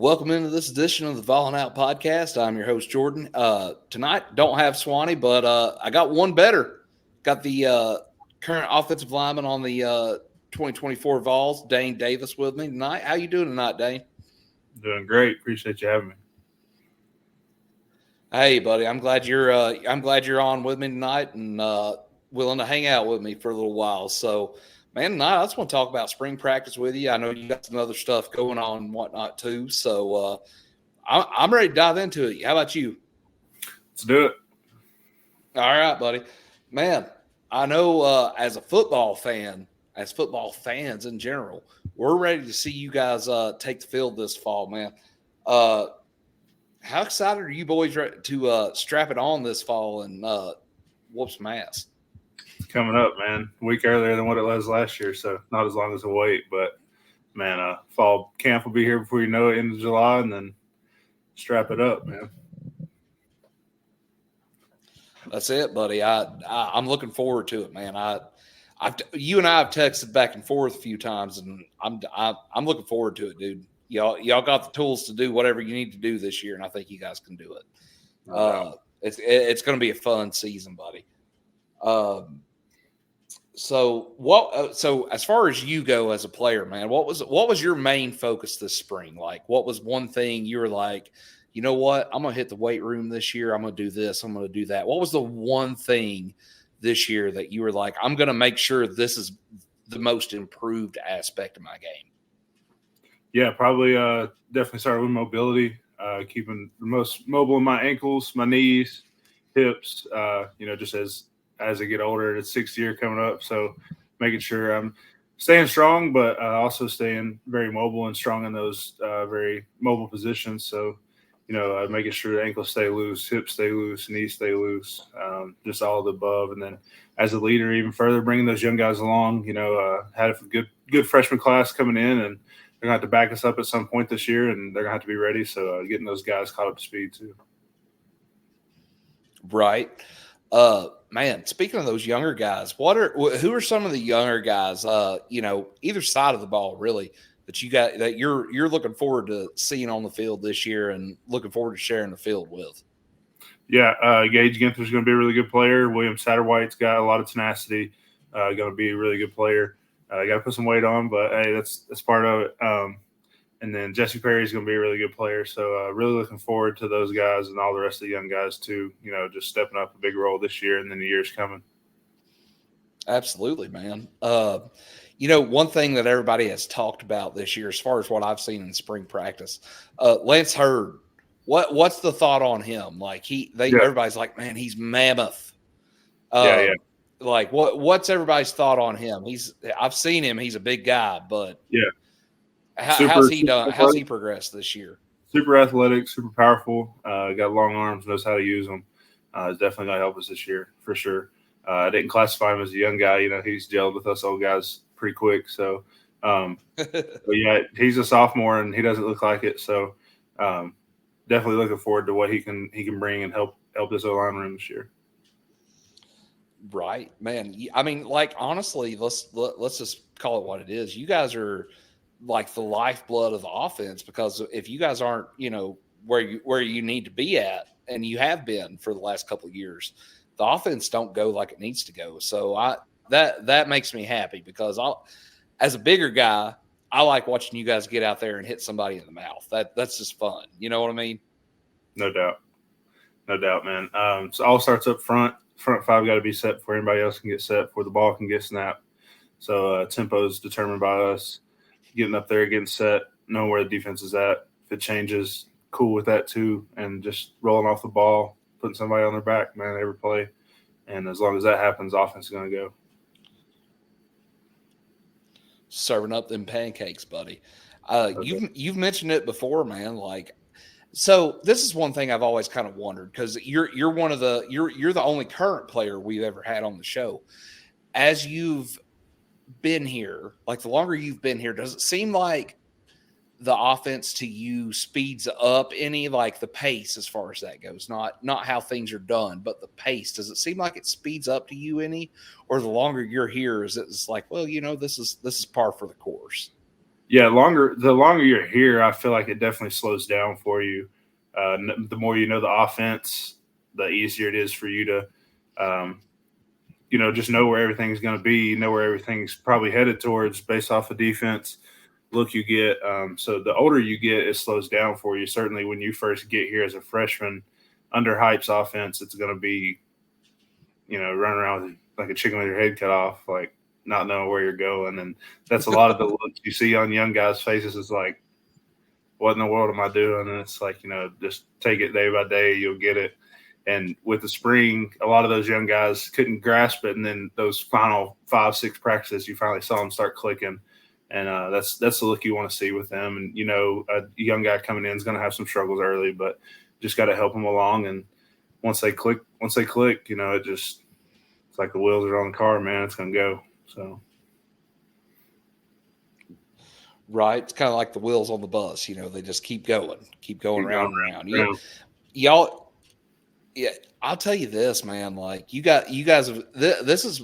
Welcome into this edition of the Volling Out Podcast. I'm your host, Jordan. Tonight, don't have Swanee, but I got one better. Got the current offensive lineman on the 2024 Vols, Dayne Davis, with me tonight. How you doing tonight, Dayne? Doing great. Appreciate you having me. Hey, buddy. I'm glad you're on with me tonight and willing to hang out with me for a little while. So, man, tonight I just want to talk about spring practice with you. I know you got some other stuff going on and whatnot too. So I'm ready to dive into it. How about you? Let's do it. All right, buddy. Man, I know as a football fan, as football fans in general, we're ready to see you guys take the field this fall, man. How excited are you boys to strap it on this fall and whoop some ass? Coming up, man. A week earlier than what it was last year, so not as long as a wait. But, man, fall camp will be here before you know it, end of July, and then strap it up, man. That's it, buddy. I'm looking forward to it, man. You and I have texted back and forth a few times, and I'm looking forward to it, dude. Y'all got the tools to do whatever you need to do this year, and I think you guys can do it. It's going to be a fun season, buddy. So as far as you go as a player, man, what was your main focus this spring? Like, what was one thing you were like, you know what, I'm going to hit the weight room this year. I'm going to do this. I'm going to do that. What was the one thing this year that you were like, I'm going to make sure this is the most improved aspect of my game? Yeah, probably definitely started with mobility, keeping the most mobile in my ankles, my knees, hips, just as I get older. It's 6th year coming up, so making sure I'm staying strong, but also staying very mobile and strong in those very mobile positions. So, making sure the ankles stay loose, hips stay loose, knees stay loose, just all of the above. And then as a leader, even further, bringing those young guys along, had a good freshman class coming in, and they're going to have to back us up at some point this year, and they're going to have to be ready. So getting those guys caught up to speed too. Right. Man, speaking of those younger guys, who are some of the younger guys, either side of the ball really, that you're looking forward to seeing on the field this year and looking forward to sharing the field with? Yeah, Gage Ginther's going to be a really good player. William Satterwhite's got a lot of tenacity, going to be a really good player. Got to put some weight on, but hey, that's part of it. And then Jesse Perry's going to be a really good player. So really looking forward to those guys and all the rest of the young guys too, just stepping up a big role this year and then the years coming. Absolutely, man. One thing that everybody has talked about this year, as far as what I've seen in spring practice, Lance Hurd, what's the thought on him? Like everybody's like, man, he's mammoth. Yeah. Like what's everybody's thought on him? I've seen him. He's a big guy, but yeah. How's he done? How's he progressed this year? Super athletic, super powerful. Got long arms, knows how to use them. Is definitely going to help us this year for sure. I didn't classify him as a young guy. He's gelled with us old guys pretty quick. So, but yeah, he's a sophomore and he doesn't look like it. So, definitely looking forward to what he can bring and help this O-line room this year. Right, man. I mean, like, honestly, let's just call it what it is. You guys are like the lifeblood of the offense, because if you guys aren't, where you need to be at, and you have been for the last couple of years, the offense don't go like it needs to go. So that makes me happy, because as a bigger guy, I like watching you guys get out there and hit somebody in the mouth. That's just fun. You know what I mean? No doubt, man. So all starts up front. Front five got to be set before anybody else can get set, before the ball can get snapped. So tempo is determined by us getting up there, getting set, knowing where the defense is at. If it changes, cool with that too, and just rolling off the ball, putting somebody on their back, man, every play. And as long as that happens, offense is going to go. Serving up them pancakes, buddy. You've mentioned it before, man. Like, so this is one thing I've always kind of wondered, because you're the only current player we've ever had on the show. As you've been here, like the longer you've been here, does it seem like the offense to you speeds up any, like the pace as far as that goes? Not how things are done, but the pace. Does it seem like it speeds up to you any? Or the longer you're here, is it's like, well, this is par for the course? Yeah, the longer you're here, I feel like it definitely slows down for you. The more you know the offense, the easier it is for you to, um, just know where everything's going to be, know where everything's probably headed towards based off of defense look you get. So the older you get, it slows down for you. Certainly when you first get here as a freshman, under Hype's offense, it's going to be, running around with, like a chicken with your head cut off, like not knowing where you're going. And that's a lot of the looks you see on young guys' faces is like, what in the world am I doing? And it's like, just take it day by day, you'll get it. And with the spring, a lot of those young guys couldn't grasp it. And then those final 5-6 practices, you finally saw them start clicking. And that's the look you want to see with them. And, a young guy coming in is going to have some struggles early, but just got to help them along. And once they click, it's like the wheels are on the car, man. It's going to go. So. Right. It's kind of like the wheels on the bus. They just keep going around and around. Y'all, yeah, I'll tell you this, man. Like you guys have, this is,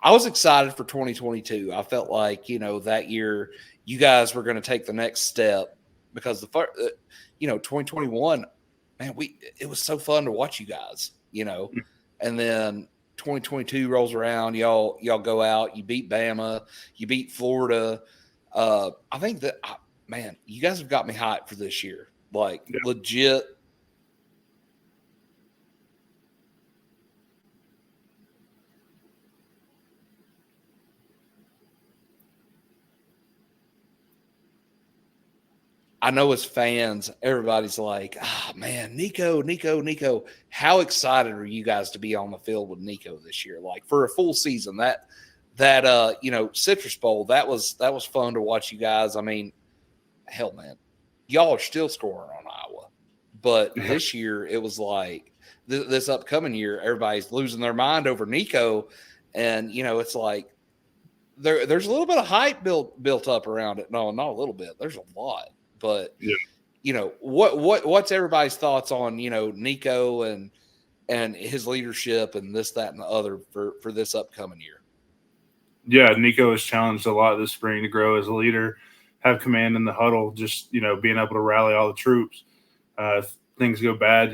I was excited for 2022. I felt like, that year you guys were going to take the next step because 2021, man, it was so fun to watch you guys, and then 2022 rolls around. Y'all go out, you beat Bama, you beat Florida. I think that, man, you guys have got me hyped for this year. Like, legit. I know as fans, everybody's like, man, Nico. How excited are you guys to be on the field with Nico this year? Like, for a full season, that Citrus Bowl, that was fun to watch you guys. I mean, hell, man, y'all are still scoring on Iowa, but this year it was like this upcoming year, everybody's losing their mind over Nico, and it's like there's a little bit of hype built up around it. No, not a little bit. There's a lot, but what's everybody's thoughts on Nico and his leadership and this, that, and the other for this upcoming year? Yeah, Nico has challenged a lot this spring to grow as a leader, have command in the huddle, just, being able to rally all the troops. If things go bad,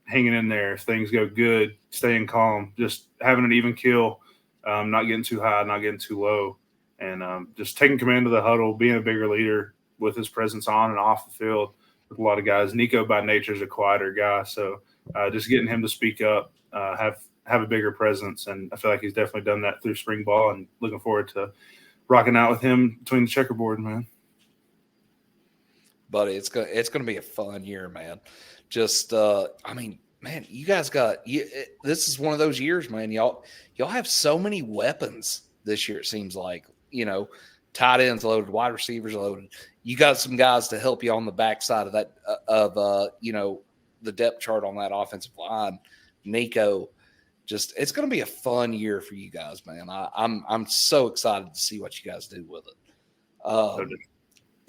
hanging in there. If things go good, staying calm, just having an even keel, not getting too high, not getting too low, and just taking command of the huddle, being a bigger leader with his presence on and off the field with a lot of guys. Nico by nature is a quieter guy, so just getting him to speak up, have a bigger presence, and I feel like he's definitely done that through spring ball, and looking forward to rocking out with him between the checkerboard, man. Buddy, it's gonna be a fun year, man. Just I mean, man, you guys this is one of those years, man. Y'all have so many weapons this year. It seems like tight ends loaded, wide receivers loaded. You got some guys to help you on the backside of that the depth chart on that offensive line. Nico, it's going to be a fun year for you guys, man. I'm so excited to see what you guys do with it.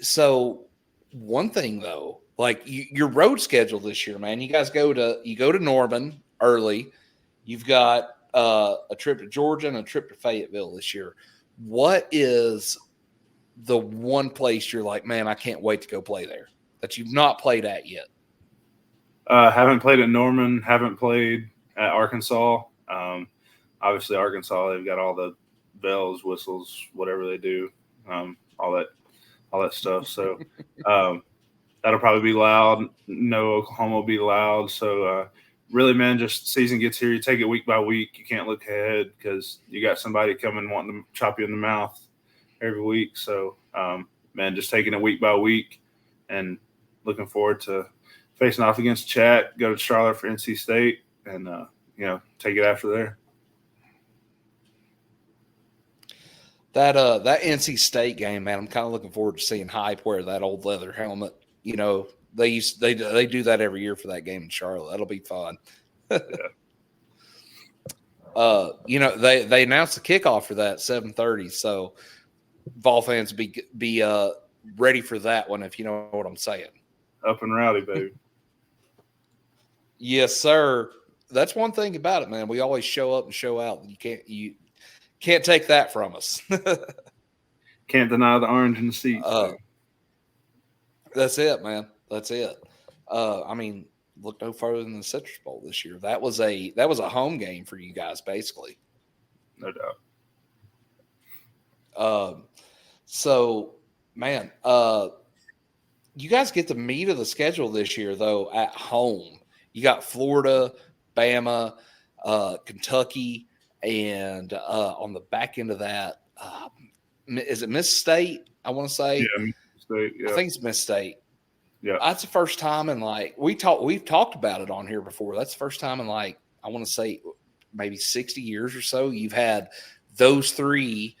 So one thing though, like your road schedule this year, man, you guys go to Norman early. You've got a trip to Georgia and a trip to Fayetteville this year. What is the one place you're like, man, I can't wait to go play there that you've not played at yet? Haven't played at Norman, haven't played at Arkansas. Obviously Arkansas, they've got all the bells, whistles, whatever they do, all that stuff. So that'll probably be loud. No, Oklahoma will be loud. So really, man, just season gets here. You take it week by week. You can't look ahead because you got somebody coming wanting to chop you in the mouth every week. So, man, just taking it week by week and looking forward to facing off against Chat, go to Charlotte for NC State, and, take it after there. That NC State game, man, I'm kind of looking forward to seeing Hype wear that old leather helmet. They do that every year for that game in Charlotte. That'll be fun. They announced the kickoff for that 7:30, so Vol fans be ready for that one, if you know what I'm saying. Up and rowdy, baby. Yes, sir. That's one thing about it, man. We always show up and show out. You can't take that from us. Can't deny the orange in the seats. That's it, man. That's it. I mean, look no further than the Citrus Bowl this year. That was a home game for you guys, basically. No doubt. So, man, you guys get the meat of the schedule this year, though, at home. You got Florida, Bama, Kentucky, and on the back end of that, is it Miss State? I want to say. Yeah, Miss State. Yeah, I think it's Miss State. Yeah, that's the first time in we've talked about it on here before. That's the first time in I want to say maybe 60 years or so you've had those three,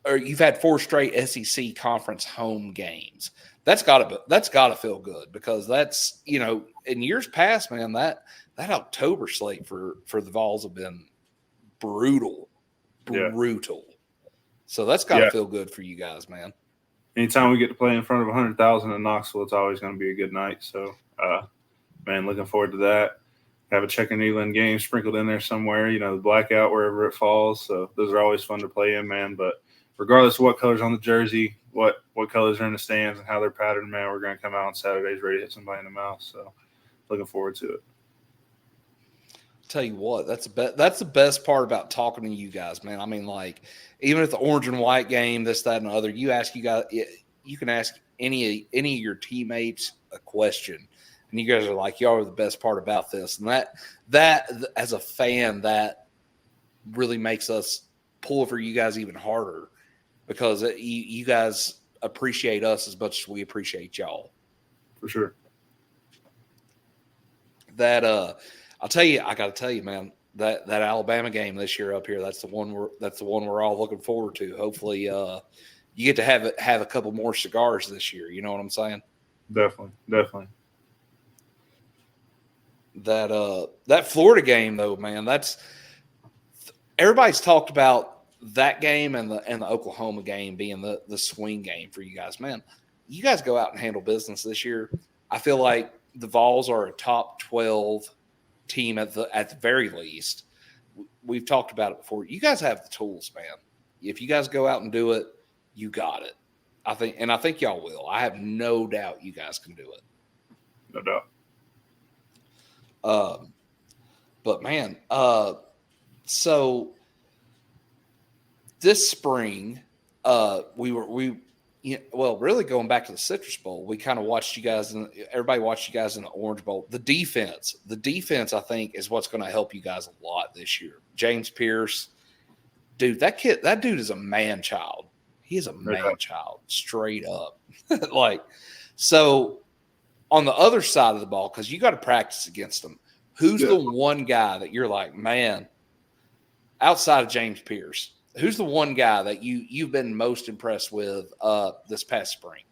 or you've had 4 straight SEC conference home games. That's gotta feel good, because that's, in years past, man, that October slate for the Vols have been brutal. So that's gotta feel good for you guys, man. Anytime we get to play in front of 100,000 in Knoxville, it's always going to be a good night. So, man, looking forward to that. Have a Checker Neyland game sprinkled in there somewhere, the blackout, wherever it falls. So those are always fun to play in, man. But regardless of what color's on the jersey, what colors are in the stands and how they're patterned, man, we're going to come out on Saturdays ready to hit somebody in the mouth. So looking forward to it. Tell you what, that's the best part about talking to you guys, man. I mean, even at the orange and white game, this, that, and the other, you can ask any of your teammates a question, and you guys are like, y'all are the best part about this. And that as a fan, that really makes us pull for you guys even harder, because you guys appreciate us as much as we appreciate y'all. For sure. I got to tell you, man, that Alabama game this year up here, that's the one we're all looking forward to. Hopefully, you get to have a couple more cigars this year. You know what I'm saying? Definitely. That Florida game, though, man, everybody's talked about that game and the Oklahoma game being the swing game for you guys. Man, you guys go out and handle business this year. I feel like the Vols are a top 12 team at the very least. We've talked about it before. You guys have the tools, man. If you guys go out and do it, you got it. I think y'all will. I have no doubt you guys can do it. No doubt. But man, so this spring, really going back to the Citrus Bowl, we kind of watched you guys, and everybody watched you guys in the Orange Bowl. The defense, I think, is what's going to help you guys a lot this year. James Pierce, dude, that dude is a man child. He is a man child, straight up. So on the other side of the ball, because you got to practice against them, who's the one guy that you're like, man, outside of James Pierce, who's the one guy that you've been most impressed with this past spring?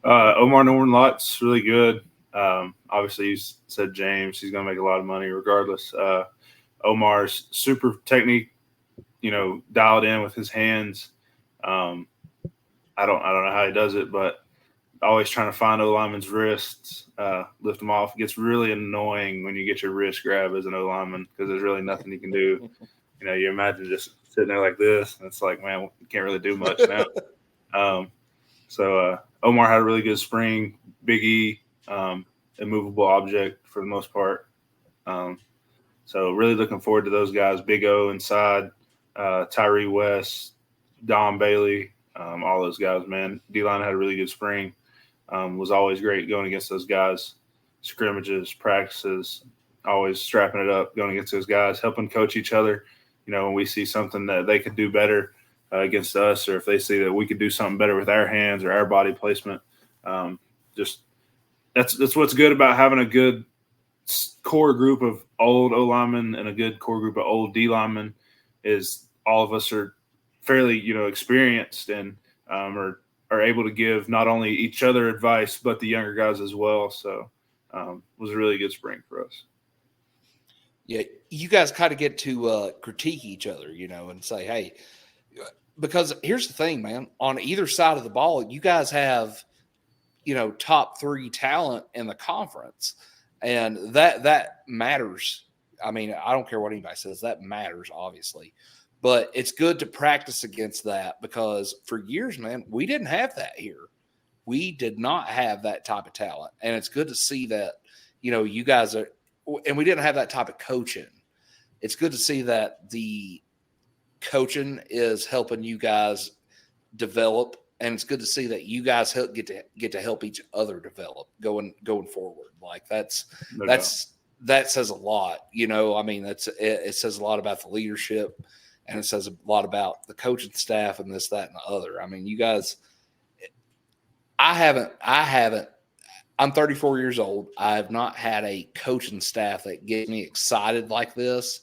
Omar Norton-Lott's really good. Obviously, you said James. He's going to make a lot of money regardless. Omar's super technique, dialed in with his hands. I don't know how he does it, but always trying to find O-lineman's wrists, lift them off. It gets really annoying when you get your wrist grab as an O-lineman, because there's really nothing you can do. You imagine just sitting there like this, and it's like, man, you can't really do much now. So Omar had a really good spring. Big E, immovable object for the most part. So really looking forward to those guys. Big O inside, Tyree West, Don Bailey, all those guys, man. D-line had a really good spring. Was always great going against those guys. Scrimmages, practices, always strapping it up, going against those guys, helping coach each other. When we see something that they could do better against us, or if they see that we could do something better with our hands or our body placement, just that's what's good about having a good core group of old O-linemen and a good core group of old D-linemen, is all of us are fairly, experienced and are able to give not only each other advice, but the younger guys as well. So it was a really good spring for us. Yeah, you guys kind of get to critique each other, and say, hey, because here's the thing, man, on either side of the ball, you guys have, top 3 talent in the conference, and that matters. I mean, I don't care what anybody says, that matters, obviously. But it's good to practice against that because for years, man, we didn't have that here. We did not have that type of talent. And it's good to see that, you guys are, and we didn't have that type of coaching. It's good to see that the coaching is helping you guys develop. And it's good to see that you guys get to help each other develop going forward. Like that says a lot, it says a lot about the leadership, and it says a lot about the coaching staff and this, that, and the other. I mean, you guys, I'm 34 years old. I have not had a coaching staff that gets me excited like this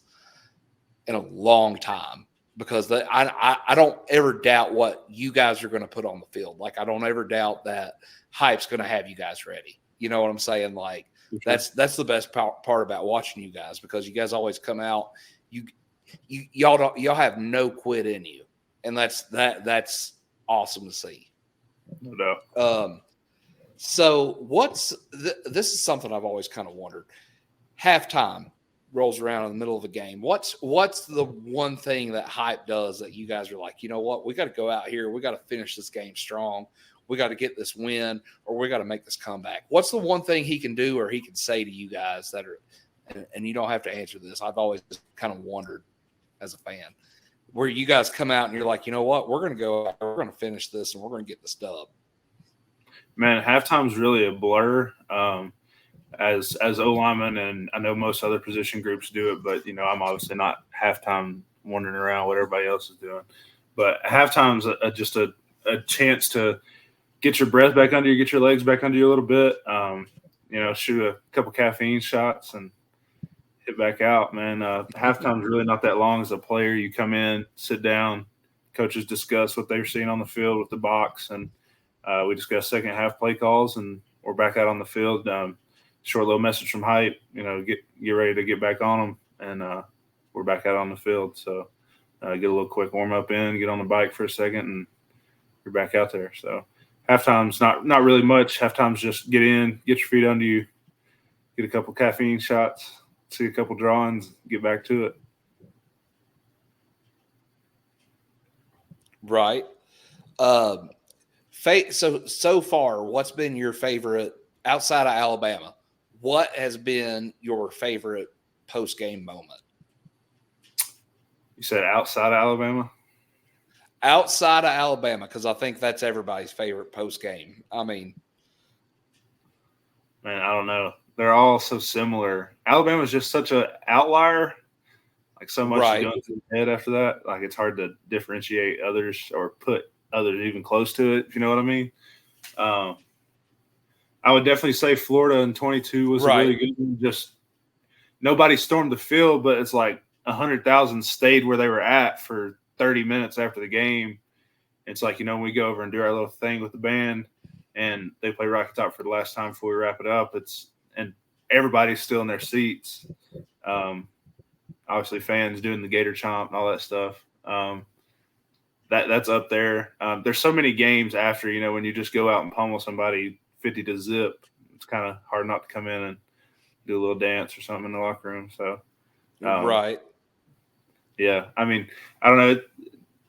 in a long time, because I don't ever doubt what you guys are going to put on the field. Like, I don't ever doubt that hype's going to have you guys ready. You know what I'm saying? Like, that's the best part about watching you guys, because you guys always come out. Y'all have no quit in you, and that's awesome to see. No doubt. So this is something I've always kind of wondered. Halftime rolls around in the middle of a game. What's the one thing that hype does that you guys are like, you know what, we got to go out here, we got to finish this game strong, we got to get this win, or we got to make this comeback? What's the one thing he can do or he can say to you guys that are, and you don't have to answer this, I've always kind of wondered as a fan, where you guys come out and you're like, you know what, we're going to go, we're going to finish this, and we're going to get this dub? Man, halftime's really a blur. As O-lineman, and I know most other position groups do it, but I'm obviously not halftime wandering around what everybody else is doing. But halftime's just a chance to get your breath back under you, get your legs back under you a little bit. Shoot a couple caffeine shots and hit back out. Man, halftime's really not that long as a player. You come in, sit down, coaches discuss what they're seeing on the field with the box, and we discuss second half play calls, and we're back out on the field. Short little message from hype, get ready to get back on them, and we're back out on the field. So get a little quick warm up in, get on the bike for a second, and you're back out there. So halftime's not really much. Halftime's just get in, get your feet under you, get a couple caffeine shots, see a couple drawings, get back to it. Right. So far, what's been your favorite outside of Alabama? What has been your favorite post-game moment? You said outside of Alabama? Outside of Alabama, because I think that's everybody's favorite post-game. I mean, man, I don't know. They're all so similar. Alabama's just such an outlier. Like, so much is going through the head after that. Like, it's hard to differentiate others or put others even close to it, if you know what I mean. I would definitely say Florida in 22 was a really good one. Just nobody stormed the field, but it's like 100,000 stayed where they were at for 30 minutes after the game. It's like, we go over and do our little thing with the band, and they play Rocky Top for the last time before we wrap it up. And everybody's still in their seats. Obviously, fans doing the Gator Chomp and all that stuff. That's up there. There's so many games after, when you just go out and pummel somebody 50 to zip, it's kind of hard not to come in and do a little dance or something in the locker room. So, yeah. I mean, I don't know.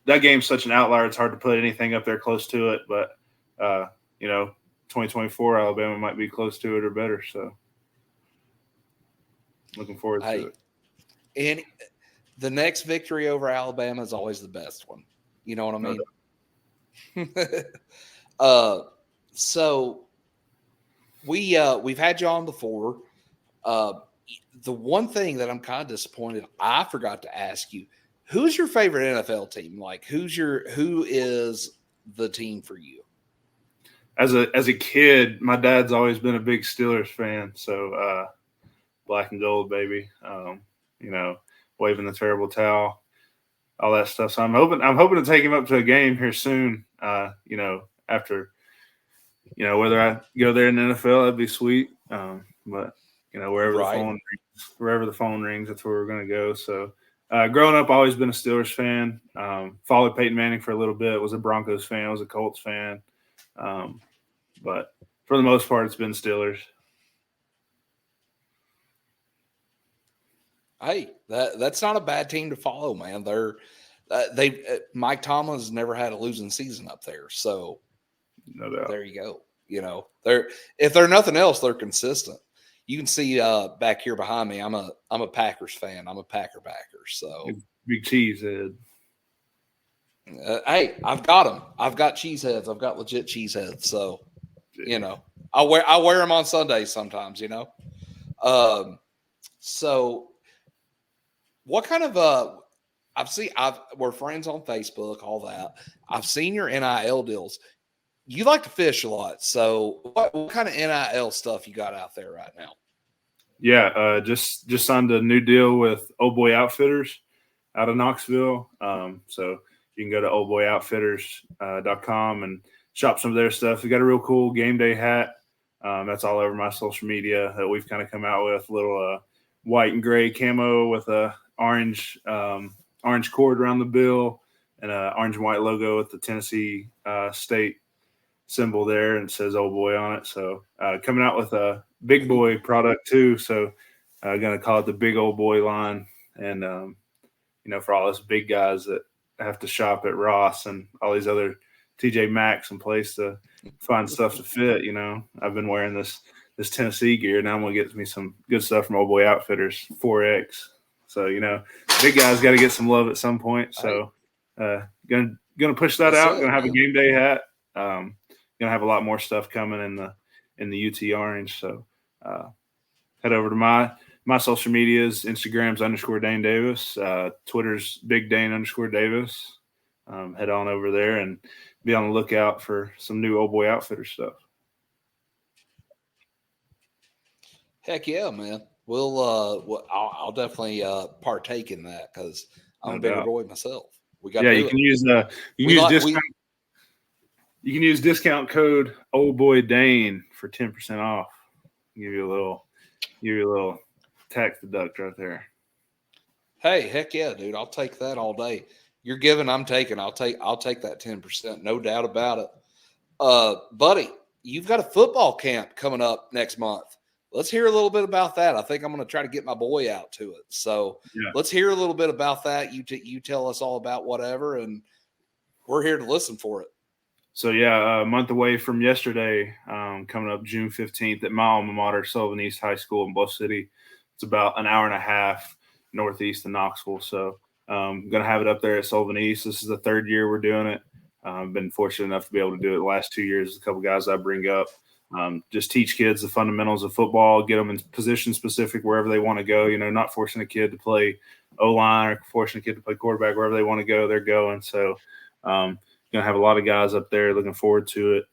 That game's such an outlier. It's hard to put anything up there close to it. But 2024 Alabama might be close to it or better. So, looking forward to it. And the next victory over Alabama is always the best one. You know what I mean? So we've had you on before. The one thing that I'm kind of disappointed, I forgot to ask you, who's your favorite NFL team? Like, who is the team for you? As a kid, my dad's always been a big Steelers fan. So black and gold, baby. Waving the terrible towel, all that stuff. So I'm hoping to take him up to a game here soon. After, whether I go there in the NFL, that'd be sweet. But wherever the phone rings, that's where we're going to go. So growing up, I've always been a Steelers fan. Followed Peyton Manning for a little bit. Was a Broncos fan. Was a Colts fan. But for the most part, it's been Steelers. Hey, that's not a bad team to follow, man. Mike Tomlin's never had a losing season up there, so no doubt. There you go. If they're nothing else, they're consistent. You can see back here behind me. I'm a Packers fan. I'm a Packer backer. So big cheese head. Hey, I've got them. I've got cheese heads. I've got legit cheese heads. So I wear them on Sundays sometimes. So what kind of we're friends on Facebook, all that. I've seen your NIL deals. You like to fish a lot. So what kind of NIL stuff you got out there right now? Yeah, just signed a new deal with Old Boy Outfitters out of Knoxville. So you can go to oldboyoutfitters.com and shop some of their stuff. We got a real cool game day hat. That's all over my social media that we've kind of come out with. A little white and gray camo with a orange cord around the bill and an orange and white logo with the Tennessee state symbol there, and it says Old Boy on it. So coming out with a big boy product too. So going to call it the Big Old Boy line. And, for all us big guys that have to shop at Ross and all these other TJ Maxx and place to find stuff to fit, I've been wearing this Tennessee gear. Now I'm going to get me some good stuff from Old Boy Outfitters 4X. So, big guys got to get some love at some point. So going to push that out. Going to have a game day hat. Going to have a lot more stuff coming in the UT Orange. So head over to my social medias. Instagram's _Dayne Davis. Twitter's Big Dayne _Davis. Head on over there and be on the lookout for some new Old Boy Outfitter stuff. Heck yeah, man. I'll definitely partake in that because I'm a bigger boy myself. We got you can use discount code Old Boy Dayne for 10% off. Give you a little tax deduct right there. Hey, heck yeah, dude! I'll take that all day. You're giving, I'm taking. I'll take that 10%, no doubt about it. Buddy, you've got a football camp coming up next month. Let's hear a little bit about that. I think I'm going to try to get my boy out to it. So Let's hear a little bit about that. You tell us all about whatever, and we're here to listen for it. So, a month away from yesterday, coming up June 15th at my alma mater, Sullivan East High School in Bluff City. It's about an hour and a half northeast of Knoxville. So I'm going to have it up there at Sullivan East. This is the third year we're doing it. I've been fortunate enough to be able to do it the last 2 years. A couple guys I bring up. Just teach kids the fundamentals of football, get them in position specific wherever they want to go, not forcing a kid to play O-line or forcing a kid to play quarterback. Wherever they want to go, they're going. So going to have a lot of guys up there. Looking forward to it.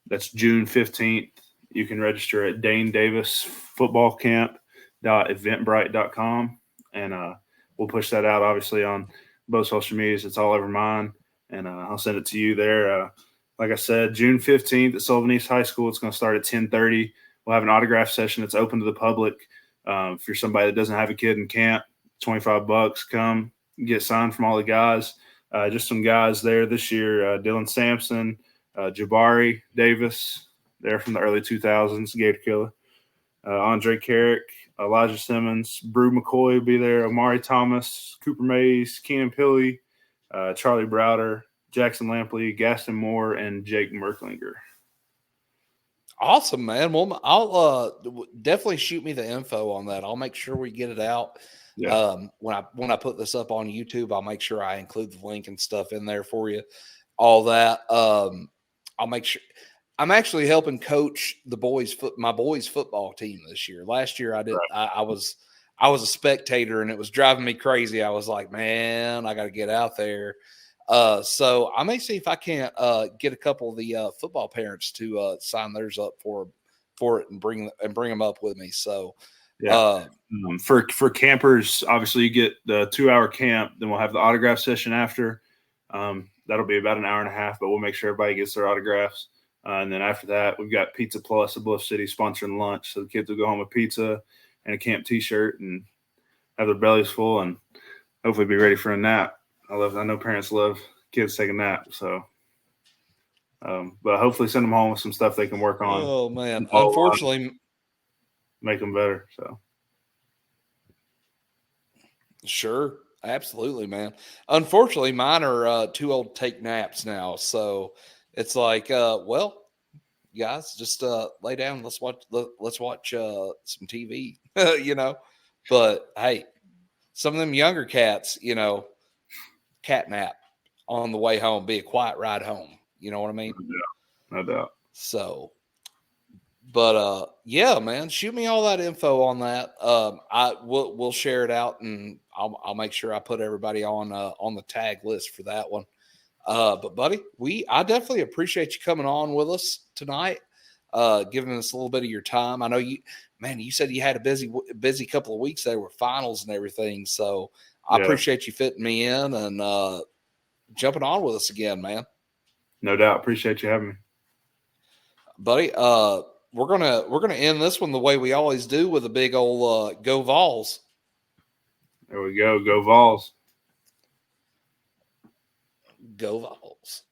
That's June 15th. You can register at Dayne Davis footballcamp.eventbrite.com. And we'll push that out, obviously, on both social medias. It's all over mine. And I'll send it to you there. Like I said, June 15th at Sullivan East High School. It's going to start at 10:30. We'll have an autograph session that's open to the public. If you're somebody that doesn't have a kid in camp, $25, come get signed from all the guys. Just some guys there this year, Dylan Sampson, Jabari Davis, they're from the early 2000s, Gator Killer. Andre Carrick, Elijah Simmons, Brew McCoy will be there, Amari Thomas, Cooper Mays, Keenan Pilley, Charlie Browder, Jackson Lampley, Gaston Moore, and Jake Merklinger. Awesome, man. Well, I'll definitely shoot me the info on that. I'll make sure we get it out. Yeah. When I put this up on YouTube, I'll make sure I include the link and stuff in there for you. All that. I'll make sure. I'm actually helping coach my boys' football team this year. Last year I did. Right. I was a spectator, and it was driving me crazy. I was like, man, I got to get out there. So I may see if I can't get a couple of the football parents to sign theirs up for it and bring them up with me. So for campers, obviously you get the 2-hour camp. Then we'll have the autograph session after. That'll be about an hour and a half, but we'll make sure everybody gets their autographs. And then after that, we've got Pizza Plus of Bluff City sponsoring lunch. So the kids will go home with pizza and a camp T-shirt and have their bellies full and hopefully be ready for a nap. I know parents love kids taking naps. So, but hopefully send them home with some stuff they can work on. Oh, man. Unfortunately, make them better. So, sure. Absolutely, man. Unfortunately, mine are too old to take naps now, so it's like, well, guys, just lay down. Let's watch some TV, you know. But hey, some of them younger cats, you know, cat nap on the way home, be a quiet ride home. You know what I mean? No doubt. So, but yeah, man, shoot me all that info on that. We'll share it out, and I'll make sure I put everybody on the tag list for that one. But buddy, I definitely appreciate you coming on with us tonight, giving us a little bit of your time. I know you said you had a busy couple of weeks there with finals and everything. So I appreciate you fitting me in and jumping on with us again, man. No doubt. Appreciate you having me. Buddy, we're gonna end this one the way we always do, with a big old Go Vols. There we go. Go Vols. Go Vols.